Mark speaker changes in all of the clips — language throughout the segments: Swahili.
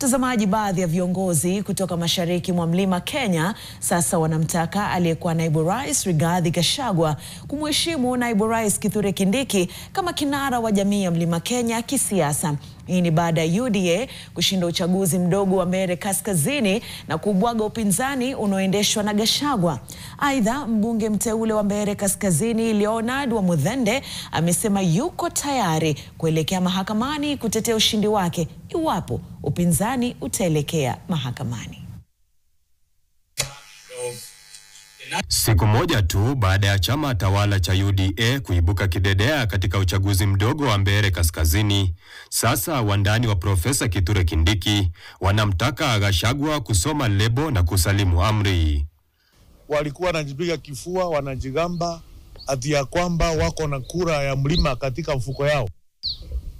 Speaker 1: Mtazamaji, baadhi ya viongozi kutoka mashariki mwa Mlima Kenya sasa wanamtaka aliyekuwa naibu rais Rigathi Gachagua kumheshimu naibu rais Kithure Kindiki kama kinara wa jamii ya Mlima Kenya kisiasa. Hii ni baada ya UDA kushinda uchaguzi mdogo wa Mbeere Kaskazini na kubwaga upinzani unaoendeshwa na Gachagua. Aidha, mbunge mteule wa Mbeere Kaskazini Leonard Wamuthende amesema yuko tayari kuelekea mahakamani kutetea ushindi wake iwapo upinzani utaelekea mahakamani.
Speaker 2: Siku moja tu baada ya chama tawala cha UDA kuibuka kidedea katika uchaguzi mdogo wa Mbeere Kaskazini, sasa wandani wa Profesa Kithure Kindiki wanamtaka Gachagua kusoma lebo na kusalimu amri.
Speaker 3: Walikuwa wanajipiga kifua, wanajigamba ati ya kwamba wako na kura ya mlima katika mfuko yao.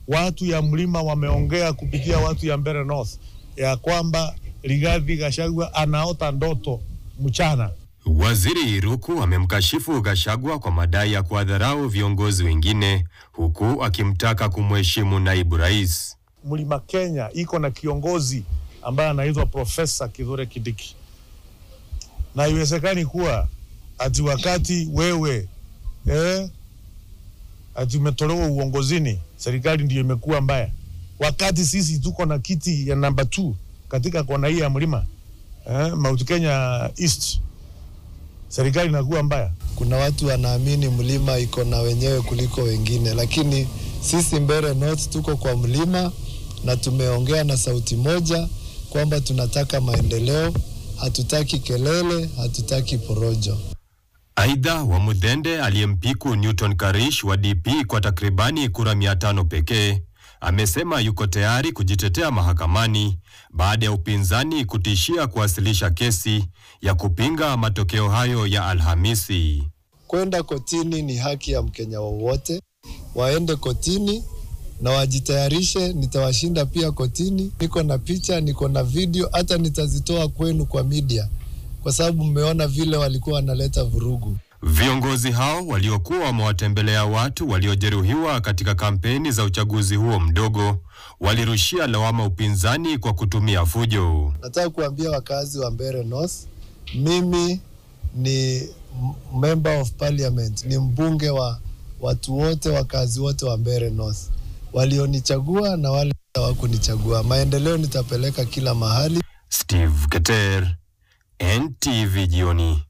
Speaker 3: Watu ya mlima wameongea kupitia watu ya Mbeere North ya kwamba Rigathi Gachagua anaota ndoto mchana.
Speaker 2: Waziri Ruku amemkashifu Gachagua kwa madai ya kuwadharau viongozi wengine, huku akimtaka kumheshimu naibu rais.
Speaker 3: Mlima Kenya iko na kiongozi ambaye anaitwa Profesa Kithure Kindiki. Na iwezekani kuwa ati wakati wewe ati umetolewa uongozini, serikali ndiyo imekuwa mbaya. Wakati sisi tuko na kiti ya namba 2 katika kona hii ya mlima, Mount Kenya East, serikali inakuwa mbaya.
Speaker 4: Kuna watu wanaamini mlima iko na wenyewe kuliko wengine, lakini sisi Mbeere North tuko kwa mlima na tumeongea na sauti moja kwamba tunataka maendeleo, hatutaki kelele, hatutaki porojo.
Speaker 2: Aidha, Wamuthende aliyempiku Newton Karish wa DP kwa takribani kura 500 pekee amesema yuko tayari kujitetea mahakamani baada ya upinzani kutishia kuwasilisha kesi ya kupinga matokeo hayo ya Alhamisi.
Speaker 4: Kwenda kotini ni haki ya Mkenya wowote. Waende kotini na wajitayarishe, nitawashinda pia kotini. Niko na picha, niko na video, hata nitazitoa kwenu kwa media, kwa sababu mmeona vile walikuwa wanaleta vurugu.
Speaker 2: Viongozi hao waliokuwa wamewatembelea watu waliojeruhiwa katika kampeni za uchaguzi huo mdogo walirushia lawama upinzani kwa kutumia fujo.
Speaker 4: Nataka kuambia wakazi wa Mbeere North, mimi ni member of parliament, ni mbunge wa watu wote, wakazi wote wa Mbeere North, walionichagua na wale hawakunichagua. Maendeleo nitapeleka kila mahali.
Speaker 2: Steve Keter, NTV Jioni.